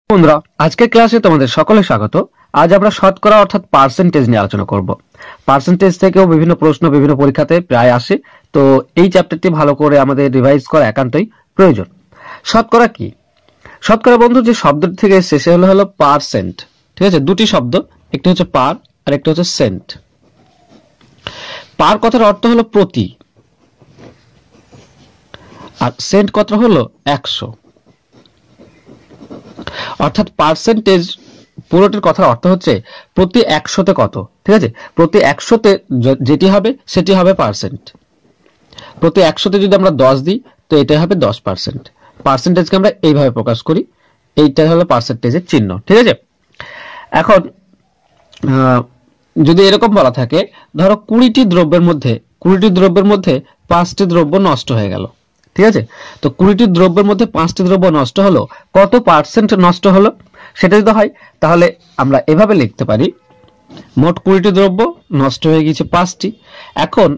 বন্ধুরা, আজকের ক্লাসে তোমাদের সকলে স্বাগত। আজ আমরা শতকরা অর্থাৎ পার্সেন্টেজ নিয়ে আলোচনা করব। পার্সেন্টেজ থেকেও বিভিন্ন প্রশ্ন বিভিন্ন পরীক্ষাতে প্রায় আসে, তো এই চ্যাপ্টারটি ভালো করে আমাদের রিভাইজ করা একান্তই প্রয়োজন। শতকরা কি? শতকরা বন্ধু যে শব্দটি থেকে এসেছে সে হলো পার্সেন্ট। ঠিক আছে, দুটি শব্দ, একটি হচ্ছে পার আর একটি হচ্ছে সেন্ট। পার কথার অর্থ হলো প্রতি, আর সেন্ট কথাটা হলো 100। অর্থাৎ পার্সেন্টেজ পুরোটির কথার অর্থ হচ্ছে প্রতি 100তে কত। ঠিক আছে, প্রতি 100তে যেটি হবে সেটি হবে পার্সেন্ট। প্রতি 100তে যদি আমরা 10 দিই তো এটাই হবে 10%। পার্সেন্টেজকে আমরা এইভাবে প্রকাশ করি, এইটাই হলো পার্সেন্টেজের চিহ্ন। ঠিক আছে, এখন যদি এরকম বলা থাকে, ধরো 20টি দ্রব্যের মধ্যে 5টি দ্রব্য নষ্ট হয়ে গেল। ঠিক আছে, তো 20টি দ্রব্যের মধ্যে 5টি দ্রব্য নষ্ট হলো, কত পার্সেন্ট নষ্ট হলো সেটা যদি হয় তাহলে আমরা এভাবে লিখতে পারি, মোট 20টি দ্রব্য নষ্ট হয়ে গেছে 5টি। এখন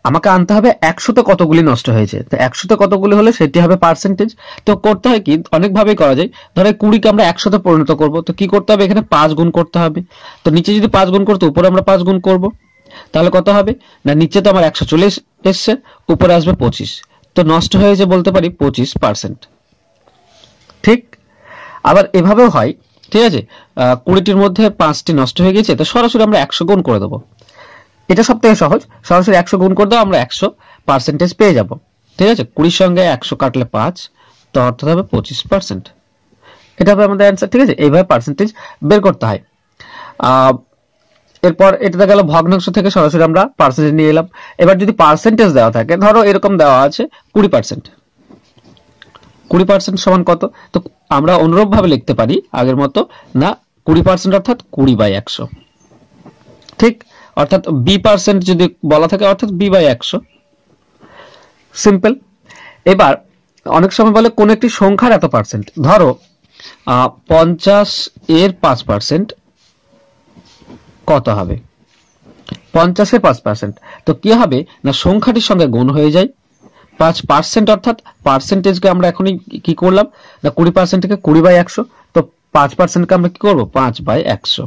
আমাকে আনতে হবে 100তে কতগুলি নষ্ট হয়েছে, তো 100তে কতগুলি হলে সেটি হবে পার্সেন্টেজ। তো করতে হয় কি, অনেকভাবেই করা যায়। ধরো 20কে আমরা 100তে পরিণত করব, তো কি করতে হবে, এখানে 5 গুণ করতে হবে। তো নিচে যদি 5 গুণ করতে, উপরে আমরা 5 গুণ করব, তাহলে কত হবে না, নিচে তো আমার 100 চলে এসছে, উপরে আসবে 25, তো নষ্ট হয়েছে বলতে পারি 25%। ঠিক, আবার এভাবেও হয়। ঠিক আছে, 20টির মধ্যে 5টি নষ্ট হয়ে গেছে, তো সরাসরি আমরা 100 গুণ করে দেবো। এটা সব থেকে সহজ, সরাসরি 100 গুণ করে দাও, আমরা 100% পেয়ে যাব। ঠিক আছে, 20 সঙ্গে 100 কাটলে 5, তো অর্থাৎ হবে 25%। এটা হবে আমাদের অ্যান্সার। ঠিক আছে, এইভাবে পার্সেন্টেজ বের করতে হয়। এরপর এটা গেল ভগ্নাংশ থেকে সরাসরি আমরা পার্সেন্টেজ নিয়ে এলাম। এবার যদি পার্সেন্টেজ দেওয়া থাকে, ধরো এরকম দেওয়া আছে 20%, 20% সমান কত, তো আমরা অনুরূপ ভাবে লিখতে পারি আগের মতো, না 20% অর্থাৎ 20/100। ঠিক, অর্থাৎ B% যদি বলা থাকে অর্থাৎ B/100। সিম্পল। এবার অনেক সময় বলে কোন একটি সংখ্যার এত পার্সেন্ট, ধরো 50 এর 5% কত হবে, 50 এর 5%, তো কি হবে না সংখ্যাটির সঙ্গে গুণ হয়ে যায় 5%। অর্থাৎ পার্সেন্টেজকে আমরা এখনই কি করলাম না, 20% থেকে 20/100, তো 5%কে আমরা কি করব 5/100।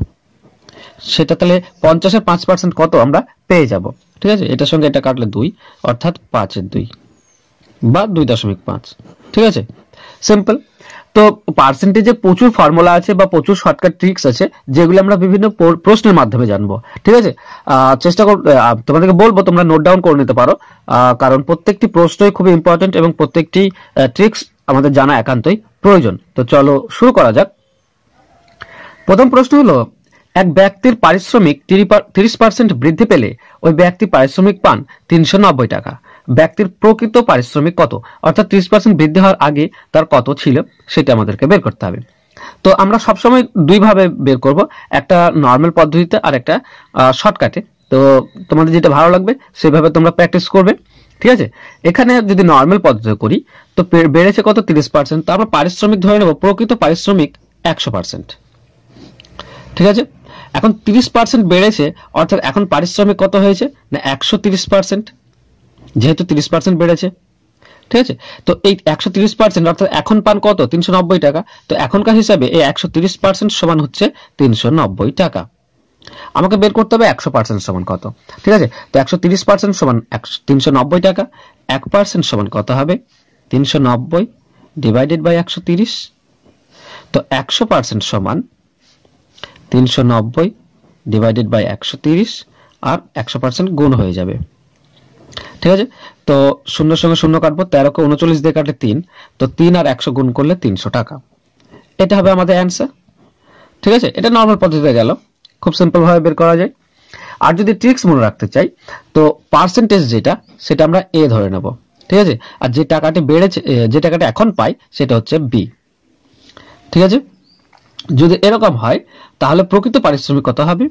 সেটা তাহলে 50 এর 5% কত আমরা পেয়ে যাব। ঠিক আছে, এটার সঙ্গে এটা কাটলে 2, অর্থাৎ 5 এর 2 বা 2.5। ঠিক আছে, সিম্পল। তো পার্সেন্টেজে প্রচুর ফর্মুলা আছে বা প্রচুর শর্টকাট ট্রিক্স আছে, যেগুলো আমরা বিভিন্ন প্রশ্নের মাধ্যমে জানবো। ঠিক আছে, চেষ্টা কর, তোমাদেরকে বলবো তোমরা নোট ডাউন করে নিতে পারো, কারণ প্রত্যেকটি প্রশ্নই খুব ইম্পর্টেন্ট এবং প্রত্যেকটি ট্রিক্স আমাদের জানা একান্তই প্রয়োজন। তো চলো শুরু করা যাক। প্রথম প্রশ্ন হলো, এক ব্যক্তির পারিশ্রমিক 30% বৃদ্ধি পেলে ওই ব্যক্তি পারিশ্রমিক পান 390 টাকা। ব্যক্তির প্রকৃত পারিশ্রমিক কত, অর্থাৎ 30% বৃদ্ধি হওয়ার আগে তার কত ছিল সেটা আমাদেরকে বের করতে হবে। তো আমরা সবসময় দুই ভাবে বের করব, একটা নর্মাল পদ্ধতিতে আর একটা শর্টকাটে। তো তোমাদের যেটা ভালো লাগবে সেভাবে তোমরা প্র্যাকটিস করবে। ঠিক আছে, এখানে যদি নর্মাল পদ্ধতি করি তো বেড়েছে কত 30%, তো আমরা পারিশ্রমিক ধরে নেব প্রকৃত পারিশ্রমিক 100%। ঠিক আছে, এখন 30% বেড়েছে, অর্থাৎ এখন পারিশ্রমিক কত হয়েছে না 130%, যেহেতু 30% বেড়েছে। ঠিক আছে, তো এই 130% অর্থাৎ এখন পান কত 390 টাকা, তো এখনকার হিসাবে এই 130% সমান হচ্ছে 390 টাকা। আমাকে বের করতে হবে 100% সমান কত। ঠিক আছে, তো 130% সমান 390 টাকা, 1% সমান কত হবে 390 ডিভাইডেড বাই 130, তো 100% সমান 390 ডিভাইডেড বাই 130, আর 100% গুণ হয়ে যাবে। ঠিক আছে, তো শূন্য সঙ্গে শূন্য কাটবো, 13কে 39 দিয়ে কাটলে 3, তো 3 আর 100 গুণ করলে 300 টাকা। এটা হবে আমাদের অ্যান্সার। ঠিক আছে, এটা নর্মাল পদ্ধতিতে গেল, খুব সিম্পল ভাবে বের করা যায়। আর যদি ট্রিক্স মনে রাখতে চাই তো পার্সেন্টেজ যেটা সেটা আমরা এ ধরে নেব। ঠিক আছে, আর যে টাকাটি বেড়েছে, যে টাকাটা এখন পাই সেটা হচ্ছে বি। ঠিক আছে, যদি এরকম হয় তাহলে প্রকৃত পারিশ্রমিক কত হবে,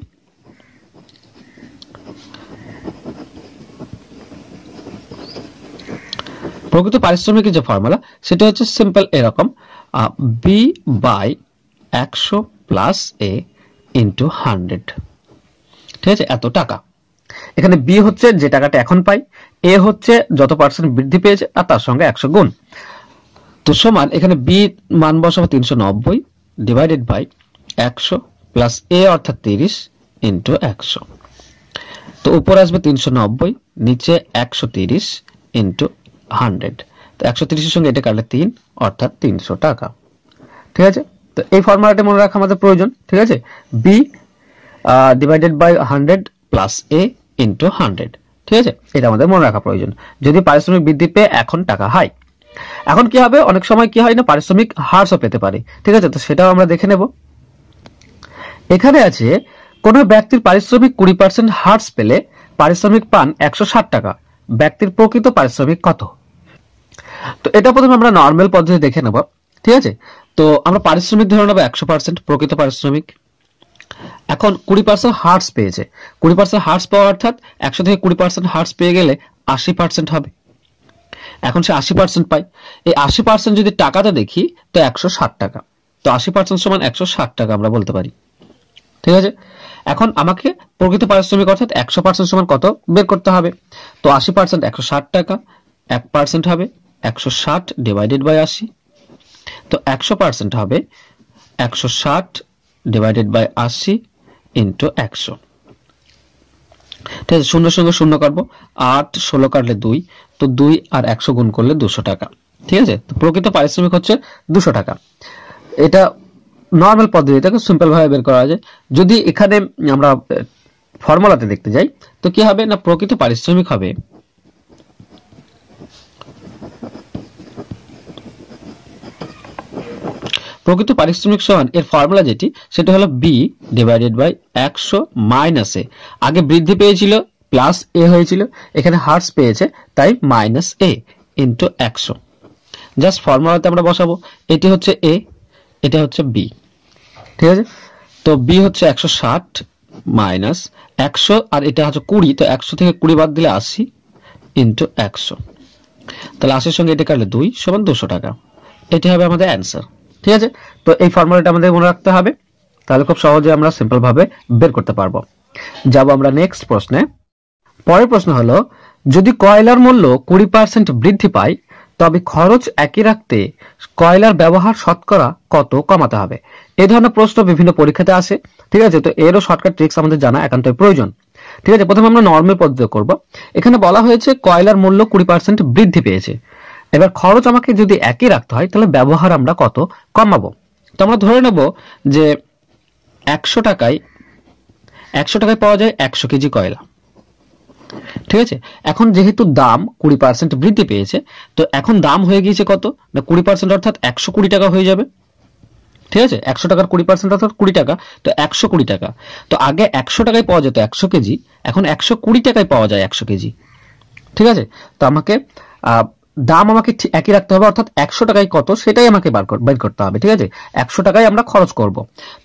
প্রকৃত পারিশ্রমিকের যে ফর্মুলা সেটা হচ্ছে সিম্পল এরকম, B/100 প্লাস A ইন্টু 100। ঠিক আছে, এত টাকা। এখানে বি হচ্ছে যে টাকাটা এখন পাই, এ হচ্ছে যত পার্সেন্ট বৃদ্ধি পেয়েছে আর তার সঙ্গে 100 গুণ। তো সমান এখানে বি মান বসাবো 390 ডিভাইডেড বাই 100 প্লাস এ অর্থাৎ 30 ইন্টু 100। তো উপরে আসবে 390, নিচে 130 ইন্টু 100। তো 130 এর সঙ্গে এটা কাটলে 3 অর্থাৎ 300 টাকা। ঠিক আছে, তো এই ফর্মুলাটা মনে রাখা আমাদের প্রয়োজন। ঠিক আছে, B divided by 100 plus A into 100। ঠিক আছে, এটা আমাদের মনে রাখা প্রয়োজন যদি পারিশ্রমিক বৃদ্ধি পেয়ে এখন টাকা হয়। এখন কি হবে, অনেক সময় কি হয় না, পারিশ্রমিক হ্রাসও পেতে পারে। ঠিক আছে, তো সেটাও আমরা দেখে নেব। এখানে আছে কোন ব্যক্তির পারিশ্রমিক 20% হ্রাস পেলে পারিশ্রমিক পান 160 টাকা, ব্যক্তির প্রকৃত পারিশ্রমিক কত? তো এটা প্রথমে আমরা নরমাল পদ্ধতি দেখে নেব। ঠিক আছে, তো আমরা পারিশ্রমিক ধরে নেব 100% প্রকৃত পারিশ্রমিক। এখন 20% হ্রাস পেয়েছে, 20% হ্রাস পাওয়া অর্থাৎ 100 থেকে 20% হ্রাস পেয়ে গেলে 80% হবে। এখন সে 80% পায়, এই 80% যদি টাকাতে দেখি তো 160 টাকা। তো 80% সমান 160 টাকা আমরা বলতে পারি। ঠিক আছে, এখন আমাকে প্রকৃত পারিশ্রমিক অর্থাৎ 100% সমান কত বের করতে হবে। তো 80% 160 টাকা, 1% হবে 160 ডিভাইডেড বাই 80। তো 100% হবে 160 ডিভাইডেড বাই 80 ইন্টু 100। ঠিক আছে, শূন্য সঙ্গে শূন্য কাটবো, 8 16 কাটলে 2, তো 2 আর 100 গুণ করলে 200 টাকা। ঠিক আছে, তো প্রকৃত পারিশ্রমিক হচ্ছে 200 টাকা। এটা নরমাল পদ্ধতিটাকে সিম্পল ভাবে বের করা যায়। যদি এখানে আমরা ফর্মুলাতে দেখতে যাই তো কি হবে না, প্রকৃত পারিশ্রমিক হবে প্রকৃত পারিশ্রমিক সমান এর ফর্মুলা যেটি সেটা হলো বি ডিভাইডেড বাই 100 মাইনাস এ। আগে বৃদ্ধি পেয়েছিল প্লাস এ হয়েছিল, এখানে হ্রাস পেয়েছে তাই মাইনাস এ ইন্টু 100। জাস্ট ফর্মুলাতে আমরা বসাবো, এটি হচ্ছে এ, এটা হচ্ছে বি। ঠিক আছে, তো বি হচ্ছে 160 মাইনাস 100 আর এটা হচ্ছে 20, তো 100 থেকে 20 বাদ দিলে 80 ইন্টু 100। তাহলে 80 সঙ্গে এটা কাটলে 2 সমান 200 টাকা। এটি হবে আমাদের অ্যান্সার। ঠিক আছে, তো এই ফর্মুলাটা আমাদের মনে রাখতে হবে, তাহলে খুব সহজে আমরা সিম্পল ভাবে বের করতে পারবো। যাব আমরা নেক্সট প্রশ্নে। পরের প্রশ্ন হলো, যদি কয়লার মূল্য 20% বৃদ্ধি পায় তবে খরচ একই রাখতে কয়লার ব্যবহার শতকরা কত কমাতে হবে? এই ধরনের প্রশ্ন বিভিন্ন পরীক্ষাতে আসে। ঠিক আছে, তো এরও শর্টকাট ট্রিক্স আমাদের জানা একান্তই প্রয়োজন। ঠিক আছে, প্রথমে আমরা নরমাল পদ্ধতি করব। এখানে বলা হয়েছে কয়লার মূল্য 20% বৃদ্ধি পেয়েছে, এবার খরচ আমাকে যদি একই রাখতে হয় তাহলে ব্যবহার আমরা কত কমাবো। তো আমরা ধরে নেব যে 100 টাকায় পাওয়া যায় 100 কেজি কয়লা। ঠিক আছে, এখন যেহেতু দাম 20% বৃদ্ধি পেয়েছে, তো এখন দাম হয়ে গিয়েছে কত না 20% অর্থাৎ 120 টাকা হয়ে যাবে। ঠিক আছে, 100 টাকার 20% অর্থাৎ 20 টাকা, তো 120 টাকা। তো আগে 100 টাকায় পাওয়া যেত 100 কেজি, এখন 120 টাকায় পাওয়া যায় 100 কেজি। ঠিক আছে, তো আমাকে দাম আমাকে একই রাখতে হবে, অর্থাৎ 100 টাকায় কত সেটাই আমাকে বের করতে হবে। ঠিক আছে, 100 টাকায় আমরা খরচ করব।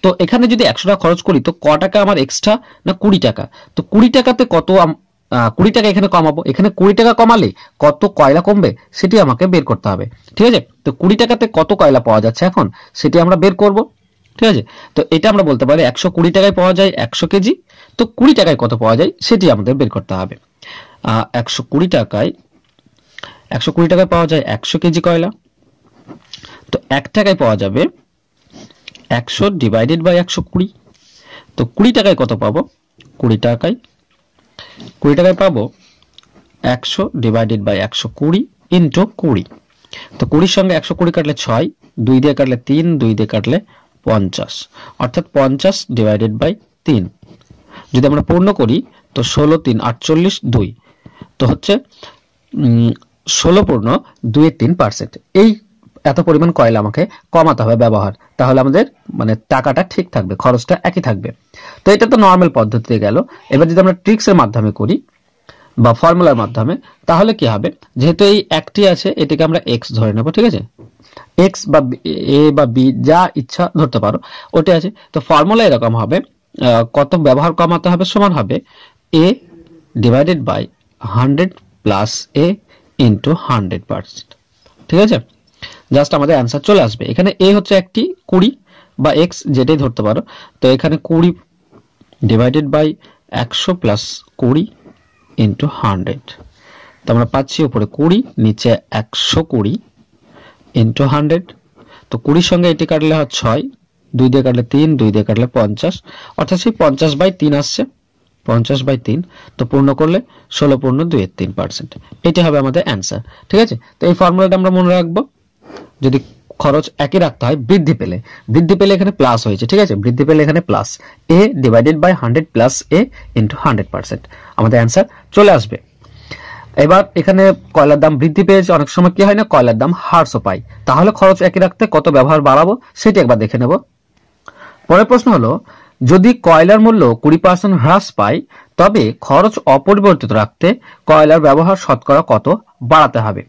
তো এখানে যদি 100 টাকা খরচ করি তো ক টাকা আমার এক্সট্রা না 20 টাকা। তো 20 টাকাতে কত 20 টাকা এখানে কমাবো, এখানে 20 টাকা কমালে কত কয়লা কমবে সেটি আমাকে বের করতে হবে। ঠিক আছে, তো 20 টাকাতে কত কয়লা পাওয়া যাচ্ছে এখন সেটি আমরা বের করব। ঠিক আছে, তো এটা আমরা বলতে পারি 120 টাকায় পাওয়া যায় 100 কেজি, তো 20 টাকায় কত পাওয়া যায় সেটি আমাদের বের করতে হবে। 120 টাকায় পাওয়া যায় 100 কেজি কয়লা, তো 1 টাকায় পাওয়া যাবে 100 ডিভাইডেড বাই 120। তো 20 টাকায় কত পাবো, 20 টাকায় পাবো 100 ডিভাইডেড বাই 120 ইন্টু 20। তো 20 সঙ্গে 120 কাটলে 6, 2 দিয়ে কাটলে 3, 2 দিয়ে কাটলে 50, অর্থাৎ 50 ডিভাইডেড বাই 3। যদি আমরা পূর্ণ করি তো 16 3 48 2, তো হচ্ছে 16 পূর্ণ 2.3%। এই এত পরিমাণ কয়লা আমাকে কমাতে হবে ব্যবহার, তাহলে আমাদের মানে টাকাটা ঠিক থাকবে, খরচটা একই থাকবে। তো এটা তো নরমাল পদ্ধতিতে গেল। এবার যদি আমরা ট্রিক্সের মাধ্যমে করি বা ফর্মুলার মাধ্যমে তাহলে কি হবে, যেহেতু এই একটি আছে এটাকে আমরা এক্স ধরে নেব। ঠিক আছে, এক্স বা এ বা বি যা ইচ্ছা ধরতে পারো ওটা আছে। তো ফর্মুলা এরকম হবে, কত ব্যবহার কমাতে হবে সমান হবে A divided by 100 plus A into 100%। ঠিক আছে, জাস্ট আমাদের অ্যান্সার চলে আসবে। এখানে এ হচ্ছে একটি 20 বা এক্স যেটাই ধরতে পারো, তো এখানে 20 ডিভাইডেড বাই 100 প্লাস 20 ইন্টু 100। তো আমরা পাচ্ছি উপরে 20 নিচে 120 ইন্টু 100। তো 20 সঙ্গে এটি কাটলে হয় 6, 2 দিয়ে কাটলে 3, 2 দিয়ে কাটলে 50, অর্থাৎ সেই 50/3 আসছে, 50/3। তো পূর্ণ করলে 16.23%। এটা হবে আমাদের অ্যান্সার। ঠিক আছে, তো এই ফর্মুলাটা আমরা মনে রাখবো। যদি খরচ একই রাখতে হয়, বৃদ্ধি পেলে এখানে প্লাস হয়েছে। ঠিক আছে, বৃদ্ধি পেলে এখানে plus a divided by 100 plus a into 100%, আমাদের অ্যান্সার চলে আসবে। এবার এখানে কয়লার দাম বৃদ্ধি পেয়েছে, অনেক সময় কি হয় না, কয়লার দাম হ্রাসও পাই। তাহলে খরচ একই রাখতে কত ব্যবহার বাড়াবো সেটি একবার দেখে নেব। পরের প্রশ্ন হলো, যদি কয়লার মূল্য 20% হ্রাস পায়, তবে খরচ অপরিবর্তিত রাখতে কয়লার ব্যবহার শতকরা কত বাড়াতে হবে।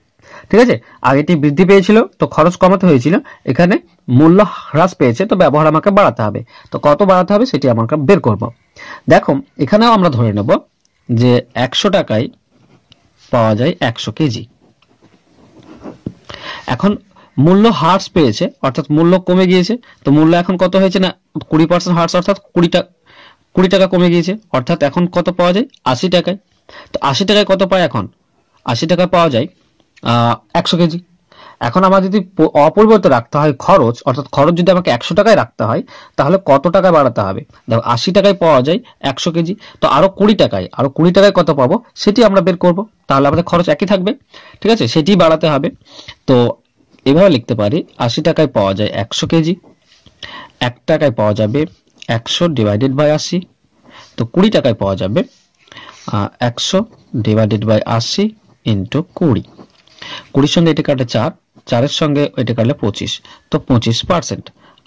ঠিক আছে, আগেটি বৃদ্ধি পেয়েছিল তো খরচ কমাতে হয়েছিল, এখানে মূল্য হ্রাস পেয়েছে তো ব্যবহার আমাকে বাড়াতে হবে। তো কত বাড়াতে হবে সেটি আমাকে বের করব। দেখো এখানেও আমরা ধরে নেব যে 100 টাকায় পাওয়া যায় 100 কেজি। এখন মূল্য হ্রাস পেয়েছে, অর্থাৎ মূল্য কমে গিয়েছে। তো মূল্য এখন কত হয়েছে না, 20% হ্রাস, অর্থাৎ 20 টাকা কমে গিয়েছে, অর্থাৎ এখন কত পাওয়া যায় 80 টাকায়। তো 80 টাকায় কত পায়, এখন 80 টাকায় পাওয়া যায় 100 কেজি। এখন আমার যদি অপরিবর্তিত রাখতে হয় খরচ, অর্থাৎ খরচ যদি আমাকে 100 টাকায় রাখতে হয়, তাহলে কত টাকায় বাড়াতে হবে। দেখো 80 টাকায় পাওয়া যায় 100 কেজি, তো আরো 20 টাকায় কত পাবো সেটি আমরা বের করব। তাহলে আমাদের খরচ একই থাকবে। ঠিক আছে, সেটি বাড়াতে হবে। তো এভাবে লিখতে পারি, 80 টাকায় পাওয়া যায় 100 কেজি, 1 টাকায় পাওয়া যাবে 100 ডিভাইডেড বাই 80। তো 20 টাকায় পাওয়া যাবে 100 ডিভাইডেড বাই 80 ইন্টু 20। 20 সঙ্গে এটা কাটলে 4, 4-এর সঙ্গে এটা কাটলে 25, তো 25%।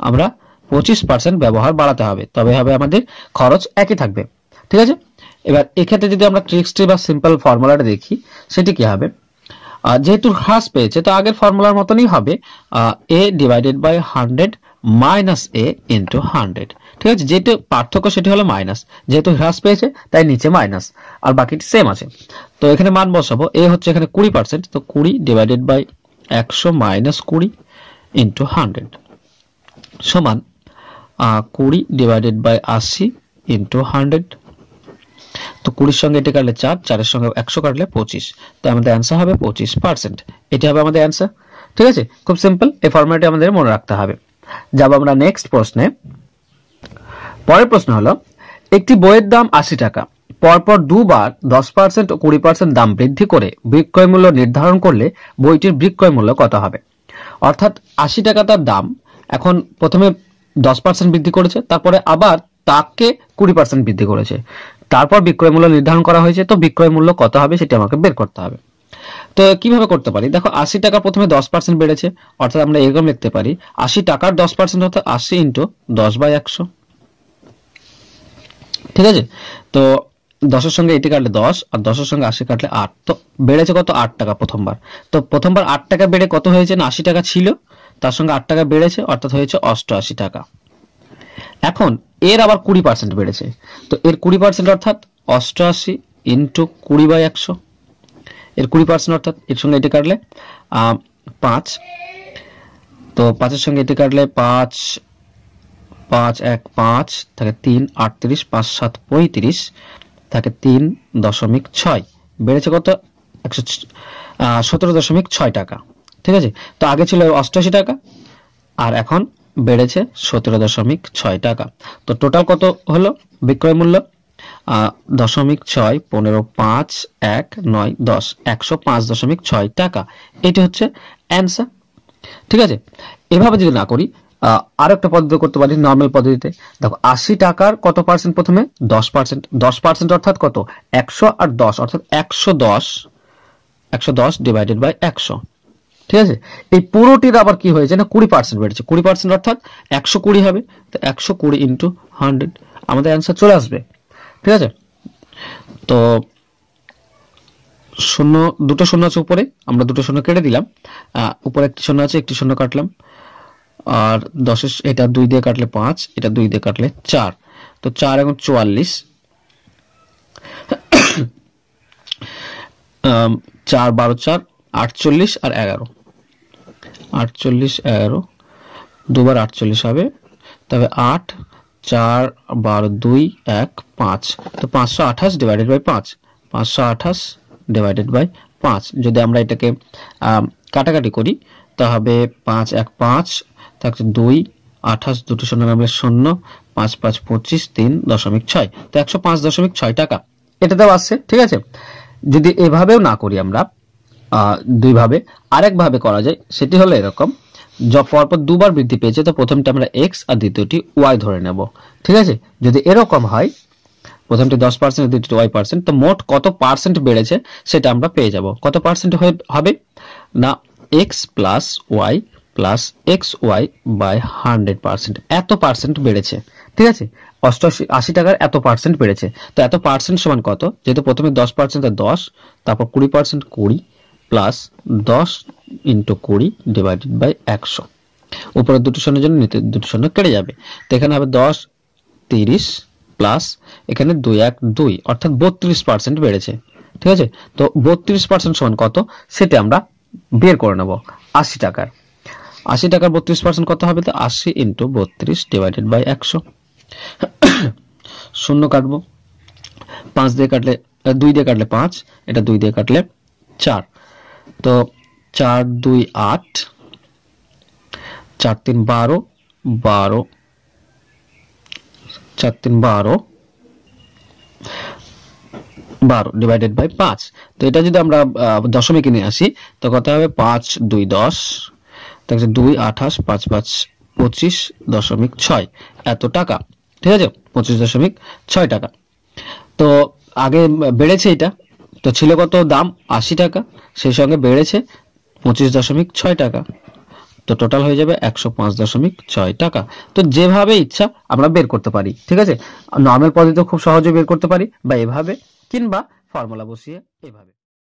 আমরা 25% ব্যবহার বাড়াতে হবে, তবে হবে আমাদের খরচ একই থাকবে। ঠিক আছে, এবার এক্ষেত্রে যদি আমরা ট্রিক্সটি বা সিম্পল ফর্মুলাটা দেখি, সেটি কি হবে, যেহেতু হ্রাস পেয়েছে তো আগের ফর্মুলার মতনই হবে, a divided by 100 minus a into 100। ঠিক আছে, যেহেতু পার্থক্য সেটি হলো মাইনাস, যেহেতু হ্রাস পেয়েছে তাই নিচে মাইনাস, আর বাকিটি সেম আছে। তো এখানে মান বসাবো, a হচ্ছে এখানে 20%, তো 20 ডিভাইডেড বাই 100 মাইনাস 20 ইন্টু 100 সমান 20 ডিভাইডেড বাই 80 ইন্টু 100। তো 20-এর সঙ্গে এটা কাটলে 4, 4-এর সঙ্গে 100 কাটলে 25, তো আমাদের অ্যান্সার হবে 25%। এটা হবে আমাদের অ্যান্সার। ঠিক আছে, খুব সিম্পল, এই ফর্মুলাটি আমাদের মনে রাখতে হবে। যাব আমরা নেক্সট প্রশ্নে। পরের প্রশ্ন হলো, একটি বইয়ের দাম 80 টাকা, পরপর দুবার 10% ও 20% দাম বৃদ্ধি করে বিক্রয় মূল্য নির্ধারণ করলে বইটির বিক্রয় মূল্য কত হবে। অর্থাৎ 80 টাকা তার দাম, এখন প্রথমে 10% বৃদ্ধি করেছে, তারপরে আবার তাকে 20% বৃদ্ধি করেছে, তারপর বিক্রয় মূল্য নির্ধারণ করা হয়েছে। তো বিক্রয় মূল্য কত হবে সেটি আমাকে বের করতে হবে। তো কিভাবে করতে পারি, দেখো 80 টাকা প্রথমে 10% বেড়েছে, অর্থাৎ আমরা এরকম লিখতে পারি 80 টাকার 10% অর্থাৎ 80 ইন্টু 10/100। ঠিক আছে, তো 10-এর সঙ্গে এটি কাটলে 10, আর 10-এর সঙ্গে 80 কাটলে 8, তো বেড়েছে কত 8 টাকা প্রথমবার। তো প্রথমবার 8 টাকা বেড়ে কত হয়েছে না, 80 টাকা ছিল, তার সঙ্গে 8 টাকা বেড়েছে, অর্থাৎ হয়েছে 88 টাকা। এখন এর আবার 20% বেড়েছে, তো এর 20% অর্থাৎ 88 ইন্টু 20/100, এর 20% অর্থাৎ এর সঙ্গে এটি কাটলে 5, তো 5-এর সঙ্গে এটি কাটলে 5, 5 1 5 থাকে 3 38, 5 7 35 থাকে 3.6, বেড়েছে কত 17.6 টাকা। ঠিক আছে, তো আগে ছিল 88 টাকা, আর এখন বেড়েছে 17.6 টাকা। তো টোটাল কত হলো বিক্রয় মূল্য, 0.6 15 5 1 9 10 105.6 টাকা। এটি হচ্ছে অ্যান্সার। ঠিক আছে, এভাবে যদি না করি আরো একটা পদ্ধতি করতে পারি, নর্মাল পদ্ধতিতে। দেখো 80 টাকার কত পার্সেন্ট, প্রথমে 10%, 10% অর্থাৎ কত 100 আর 10 অর্থাৎ 110 ডিভাইডেড বাই 100। ঠিক আছে, এই পুরোটির আবার কি হয়েছে না 20% বেড়েছে, 20% অর্থাৎ 120 হবে, তো 120 ইন্টু 100 আমাদের অ্যান্সার চলে আসবে। ঠিক আছে, তো শূন্য, দুটো শূন্য আছে উপরে, আমরা দুটো শূন্য কেটে দিলাম, উপরে একটি শূন্য আছে, একটি শূন্য কাটলাম, আর 10 এটা 2 দিয়ে কাটলে 5, এটা 2 দিয়ে কাটলে 4, তো 4 এবং 44, 4 12 4 48 আর 11, 48 11 দুবার 48 হবে, তবে 8 4 12 2 1 5, তো 528 ডিভাইডেড বাই 5, 528 ডিভাইডেড বাই 5। যদি আমরা এটাকে কাটাকাটি করি তা হবে 5 1 5 থাকছে 2 28 দুটো শূন্য নামলে 0, 5 5 25, 3.6, তো 105.6 টাকা এটাতেও আসছে। ঠিক আছে, যদি এভাবেও না করি আমরা দুই ভাবে, আরেক ভাবে করা যায়, সেটি হলো এরকম, পরপর দুবার বৃদ্ধি পেয়েছে তো প্রথমটা আমরা x আর দ্বিতীয়টি y ধরে নেব। ঠিক আছে, যদি এরকম হয় প্রথমটি 10% দ্বিতীয়টি y%, তো মোট কত পার্সেন্ট বেড়েছে সেটা আমরা পেয়ে যাব। কত পার্সেন্ট হবে না, x plus y plus xy by 100%, এত পার্সেন্ট বেড়েছে। ঠিক আছে, 80 টাকার এত পার্সেন্ট বেড়েছে। তো এত পার্সেন্ট সমান কত, যেহেতু প্রথমে 10% 10, তারপর 20% 20 প্লাস 10 ইন্টু 20 ডিভাইডেড বাই 100, উপরে দুটো শূন্যের জন্য নিচে দুটো শূন্য কেটে যাবে। তো এখানে হবে 10 30 প্লাস এখানে 2 1 2, অর্থাৎ 32% বেড়েছে। ঠিক আছে, তো 32% সমান কত সেটা আমরা বের করে নেব। 80 টাকার 32% কত হবে, তো 80 ইন্টু 32 ডিভাইডেড বাই 100, শূন্য কাটবো, 5 দিয়ে কাটলে 2 দিয়ে কাটলে 5, এটা 2 দিয়ে কাটলে 4, তো 4 2 8, 4 3 12, 12 4 3 12 ডিভাইডেড বাই 5। তো এটা যদি আমরা দশমিকে নিয়ে আসি তো কত হবে, 5 2 10, তাহলে 2 28, 5 5 25.6 এত টাকা। ঠিক আছে, 25.6 টাকা। তো আগে বেড়েছে এটা, তো ছিল কত দাম 80 টাকা, সেই সঙ্গে বেড়েছে 25.6 টাকা, তো টোটাল হয়ে যাবে 105.6 টাকা। তো যেভাবে ইচ্ছা আমরা বের করতে পারি। ঠিক আছে, নরমাল পদ্ধতিতে খুব সহজে বের করতে পারি, বা এভাবে, কিংবা ফর্মুলা বসিয়ে এভাবে।